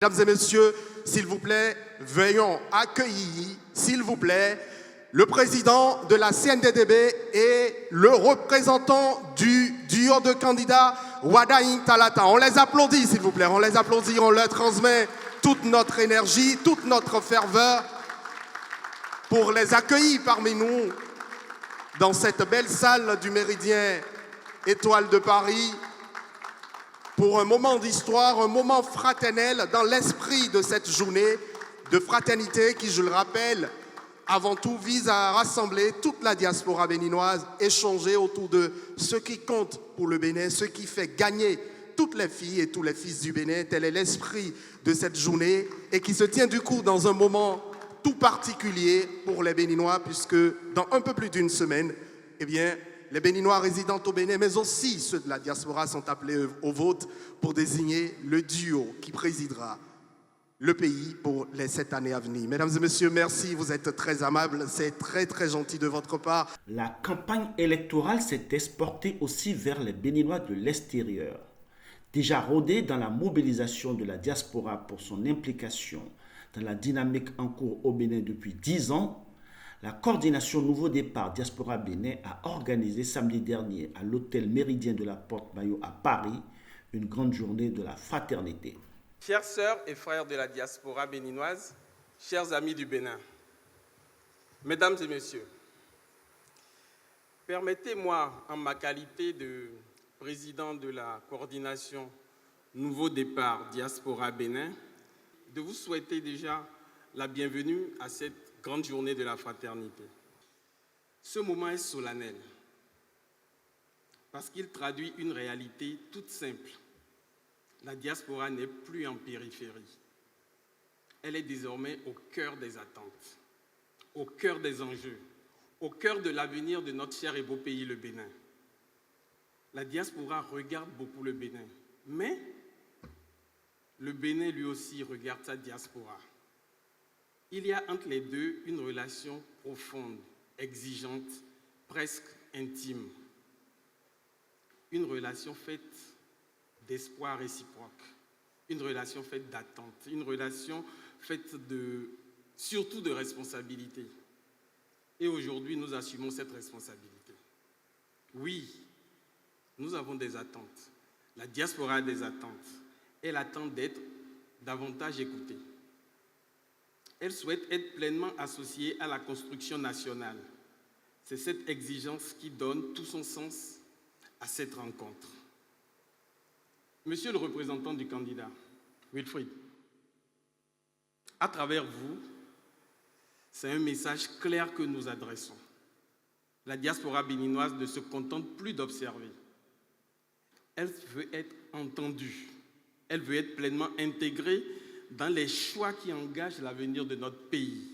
Mesdames et messieurs, s'il vous plaît, veuillons accueillir, s'il vous plaît, le président de la CNDDB et le représentant du duo de candidats Wadaï Talata. On les applaudit, s'il vous plaît, on les applaudit, on leur transmet toute notre énergie, toute notre ferveur pour les accueillir parmi nous dans cette belle salle du Méridien Étoile de Paris pour un moment d'histoire, un moment fraternel dans l'esprit de cette journée de fraternité qui, je le rappelle, avant tout vise à rassembler toute la diaspora béninoise, échanger autour de ce qui compte pour le Bénin, ce qui fait gagner toutes les filles et tous les fils du Bénin. Tel est l'esprit de cette journée et qui se tient du coup dans un moment tout particulier pour les Béninois puisque dans un peu plus d'une semaine, eh bien, les Béninois résidant au Bénin, mais aussi ceux de la diaspora sont appelés au vote pour désigner le duo qui présidera le pays pour les 7 années à venir. Mesdames et messieurs, merci, vous êtes très amables, c'est très très gentil de votre part. La campagne électorale s'est exportée aussi vers les Béninois de l'extérieur. Déjà rodé dans la mobilisation de la diaspora pour son implication dans la dynamique en cours au Bénin depuis 10 ans, la coordination Nouveau Départ Diaspora Bénin a organisé samedi dernier à l'hôtel Méridien de la Porte-Maillot à Paris une grande journée de la fraternité. Chères sœurs et frères de la diaspora béninoise, chers amis du Bénin, mesdames et messieurs, permettez-moi en ma qualité de président de la coordination Nouveau Départ Diaspora Bénin de vous souhaiter déjà la bienvenue à cette grande journée de la fraternité. Ce moment est solennel parce qu'il traduit une réalité toute simple. La diaspora n'est plus en périphérie. Elle est désormais au cœur des attentes, au cœur des enjeux, au cœur de l'avenir de notre cher et beau pays, le Bénin. La diaspora regarde beaucoup le Bénin, mais le Bénin lui aussi regarde sa diaspora. Il y a entre les deux une relation profonde, exigeante, presque intime. Une relation faite d'espoir réciproque, une relation faite d'attente, une relation faite surtout de responsabilité. Et aujourd'hui, nous assumons cette responsabilité. Oui, nous avons des attentes. La diaspora a des attentes. Elle attend d'être davantage écoutée. Elle souhaite être pleinement associée à la construction nationale. C'est cette exigence qui donne tout son sens à cette rencontre. Monsieur le représentant du candidat, Wilfried, à travers vous, c'est un message clair que nous adressons. La diaspora béninoise ne se contente plus d'observer. Elle veut être entendue. Elle veut être pleinement intégrée dans les choix qui engagent l'avenir de notre pays.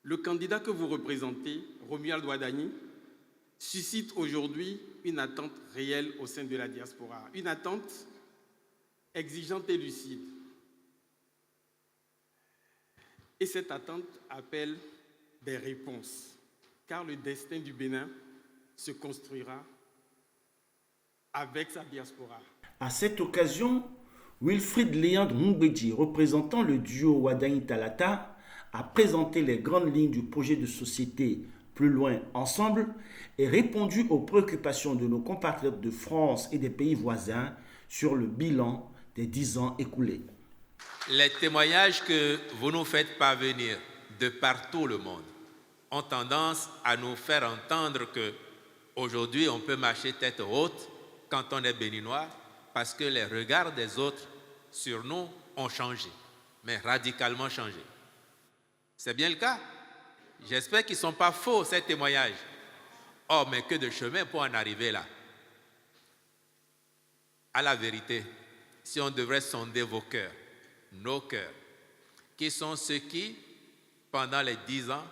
Le candidat que vous représentez, Romuald Wadani, suscite aujourd'hui une attente réelle au sein de la diaspora, une attente exigeante et lucide. Et cette attente appelle des réponses, car le destin du Bénin se construira avec sa diaspora. À cette occasion, Wilfried Léandre Mungbeji, représentant le duo Wadaï Talata, a présenté les grandes lignes du projet de société Plus loin ensemble et répondu aux préoccupations de nos compatriotes de France et des pays voisins sur le bilan des 10 ans écoulés. Les témoignages que vous nous faites parvenir de partout le monde ont tendance à nous faire entendre qu'aujourd'hui on peut marcher tête haute quand on est béninois parce que les regards des autres sur nous ont changé, mais radicalement changé. C'est bien le cas. J'espère qu'ils ne sont pas faux, ces témoignages. Oh, mais que de chemin pour en arriver là. À la vérité, si on devrait sonder vos cœurs, nos cœurs, qui sont ceux qui, pendant les 10 ans,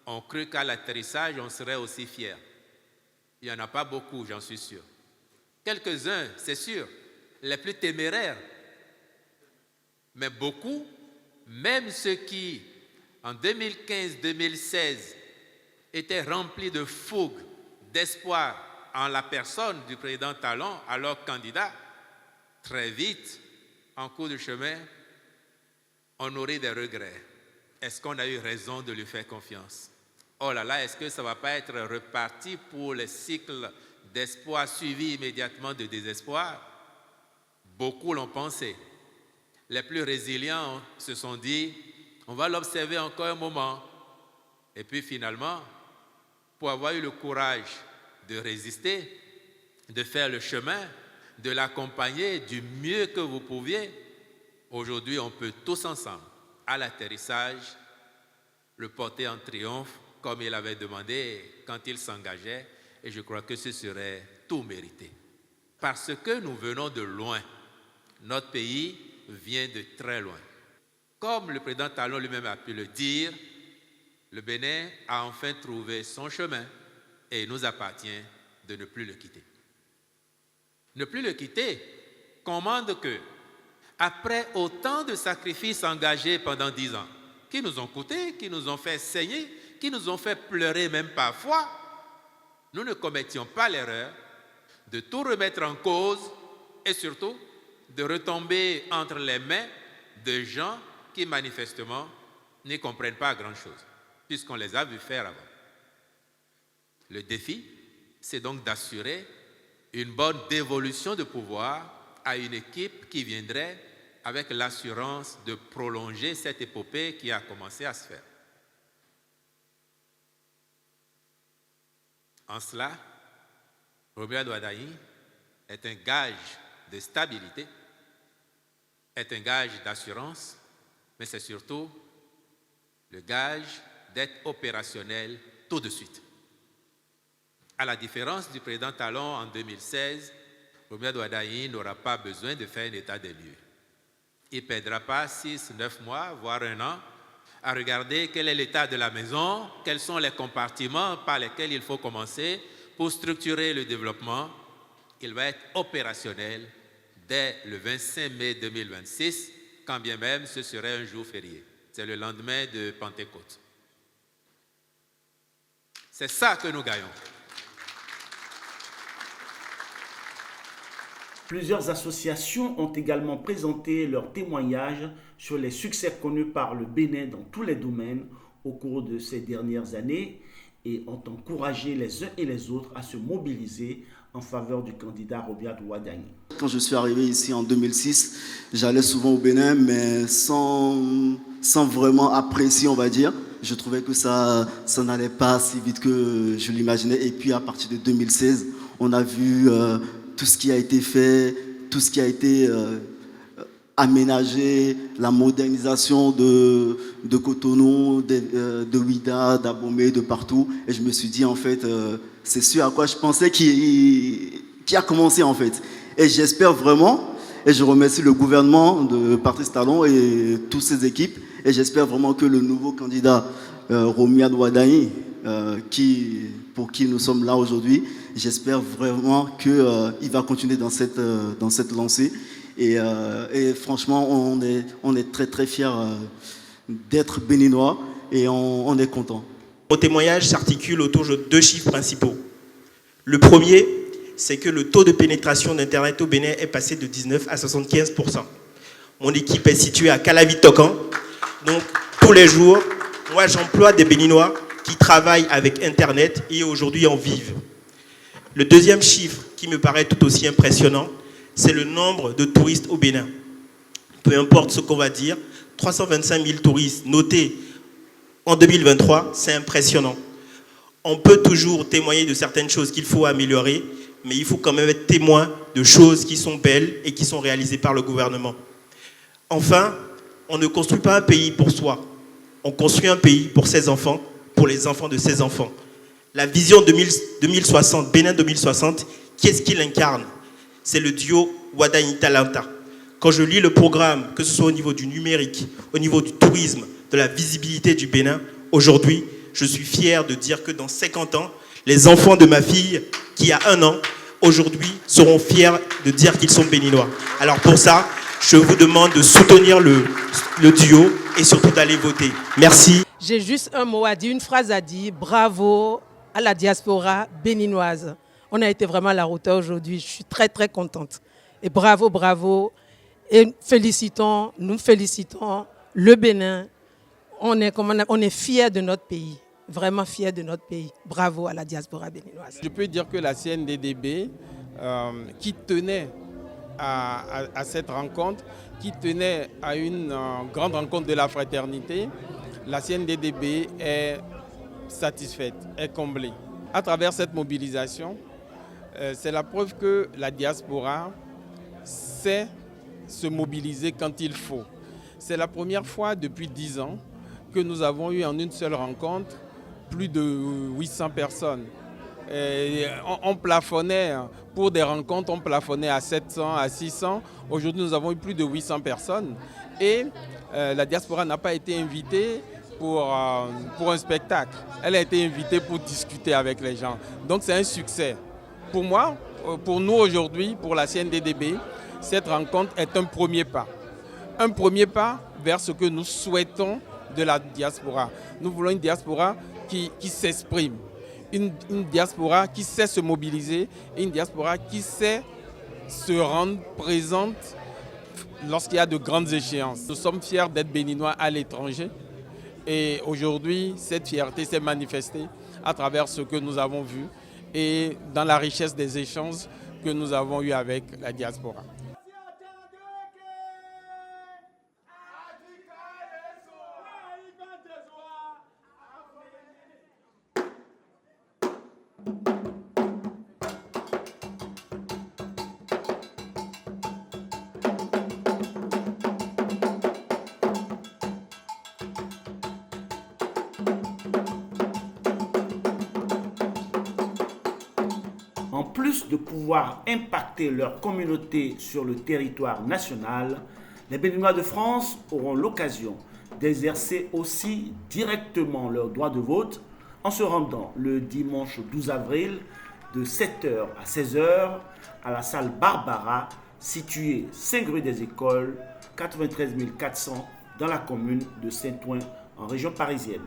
ont cru qu'à l'atterrissage, on serait aussi fiers. Il n'y en a pas beaucoup, j'en suis sûr. Quelques-uns, c'est sûr, les plus téméraires. Mais beaucoup, même ceux qui, en 2015-2016, étaient remplis de fougue, d'espoir en la personne du président Talon, alors candidat, très vite, en cours de chemin, on nourrit des regrets. Est-ce qu'on a eu raison de lui faire confiance? Oh là là, est-ce que ça ne va pas être reparti pour les cycles d'espoir suivis immédiatement de désespoir? Beaucoup l'ont pensé. Les plus résilients se sont dit, on va l'observer encore un moment. Et puis finalement, pour avoir eu le courage de résister, de faire le chemin, de l'accompagner du mieux que vous pouviez, aujourd'hui on peut tous ensemble, à l'atterrissage, le porter en triomphe comme il avait demandé quand il s'engageait, et je crois que ce serait tout mérité. Parce que nous venons de loin, notre pays vient de très loin. Comme le président Talon lui-même a pu le dire, le Bénin a enfin trouvé son chemin et il nous appartient de ne plus le quitter. Ne plus le quitter commande que, après autant de sacrifices engagés pendant 10 ans, qui nous ont coûté, qui nous ont fait saigner, qui nous ont fait pleurer même parfois, nous ne commettions pas l'erreur de tout remettre en cause et surtout de retomber entre les mains de gens qui manifestement ne comprennent pas grand-chose, puisqu'on les a vus faire avant. Le défi, c'est donc d'assurer une bonne dévolution de pouvoir à une équipe qui viendrait avec l'assurance de prolonger cette épopée qui a commencé à se faire. En cela, Robert Ouadaï est un gage de stabilité, est un gage d'assurance, mais c'est surtout le gage d'être opérationnel tout de suite. À la différence du président Talon en 2016, Robert Ouadaï n'aura pas besoin de faire un état des lieux. Il ne perdra pas 6, 9 mois, voire 1 an, à regarder quel est l'état de la maison, quels sont les compartiments par lesquels il faut commencer pour structurer le développement. Il va être opérationnel dès le 25 mai 2026, quand bien même ce serait un jour férié. C'est le lendemain de Pentecôte. C'est ça que nous gagnons. Plusieurs associations ont également présenté leurs témoignages sur les succès connus par le Bénin dans tous les domaines au cours de ces dernières années et ont encouragé les uns et les autres à se mobiliser en faveur du candidat Robert Ouadaï. Quand je suis arrivé ici en 2006, j'allais souvent au Bénin, mais sans vraiment apprécier, on va dire. Je trouvais que ça n'allait pas si vite que je l'imaginais. Et puis à partir de 2016, on a vu tout ce qui a été fait, tout ce qui a été aménagé, la modernisation de Cotonou, de Ouidah, d'Abomey, de partout. Et je me suis dit, en fait, c'est ce à quoi je pensais qui a commencé, en fait. Et j'espère vraiment, et je remercie le gouvernement de Patrice Talon et toutes ses équipes, et j'espère vraiment que le nouveau candidat, Robert Ouadaï, pour qui nous sommes là aujourd'hui, j'espère vraiment qu'il va continuer dans cette lancée. Et franchement, on est très très fiers d'être béninois et on est content. Mon témoignage s'articule autour de 2 chiffres principaux. Le premier, c'est que le taux de pénétration d'Internet au Bénin est passé de 19 à 75%. Mon équipe est située à Calavi-Tocan. Donc, tous les jours, moi, j'emploie des Béninois qui travaillent avec Internet et aujourd'hui en vivent. Le deuxième chiffre qui me paraît tout aussi impressionnant, c'est le nombre de touristes au Bénin. Peu importe ce qu'on va dire, 325 000 touristes notés en 2023, c'est impressionnant. On peut toujours témoigner de certaines choses qu'il faut améliorer, mais il faut quand même être témoin de choses qui sont belles et qui sont réalisées par le gouvernement. Enfin, on ne construit pas un pays pour soi. On construit un pays pour ses enfants, pour les enfants de ses enfants. La vision 2060, Bénin 2060, qu'est-ce qu'il incarne? C'est le duo Ouadaï-Talanta. Quand je lis le programme, que ce soit au niveau du numérique, au niveau du tourisme, de la visibilité du Bénin, aujourd'hui, je suis fier de dire que dans 50 ans, les enfants de ma fille, qui a 1 an, aujourd'hui, seront fiers de dire qu'ils sont béninois. Alors pour ça, je vous demande de soutenir le duo et surtout d'aller voter. Merci. J'ai juste un mot à dire, une phrase à dire. Bravo à la diaspora béninoise. On a été vraiment à la hauteur aujourd'hui. Je suis très, très contente. Et bravo, bravo. Et nous félicitons le Bénin, on est fiers de notre pays, vraiment fiers de notre pays. Bravo à la diaspora béninoise. Je peux dire que la CNDDB, qui tenait à cette rencontre, qui tenait à une grande rencontre de la fraternité, la CNDDB est satisfaite, est comblée. À travers cette mobilisation, c'est la preuve que la diaspora sait se mobiliser quand il faut. C'est la première fois depuis 10 ans que nous avons eu en une seule rencontre plus de 800 personnes. Et on plafonnait, pour des rencontres, on plafonnait à 700, à 600. Aujourd'hui, nous avons eu plus de 800 personnes. Et la diaspora n'a pas été invitée pour un spectacle. Elle a été invitée pour discuter avec les gens. Donc c'est un succès. Pour moi, pour nous aujourd'hui, pour la CNDDB, cette rencontre est un premier pas. Un premier pas vers ce que nous souhaitons de la diaspora. Nous voulons une diaspora qui s'exprime, une diaspora qui sait se mobiliser, et une diaspora qui sait se rendre présente lorsqu'il y a de grandes échéances. Nous sommes fiers d'être béninois à l'étranger et aujourd'hui, cette fierté s'est manifestée à travers ce que nous avons vu et dans la richesse des échanges que nous avons eus avec la diaspora. En plus de pouvoir impacter leur communauté sur le territoire national, les Béninois de France auront l'occasion d'exercer aussi directement leur droit de vote en se rendant le dimanche 12 avril de 7h à 16h à la salle Barbara, située 5 rue des Écoles, 93 400 dans la commune de Saint-Ouen en région parisienne.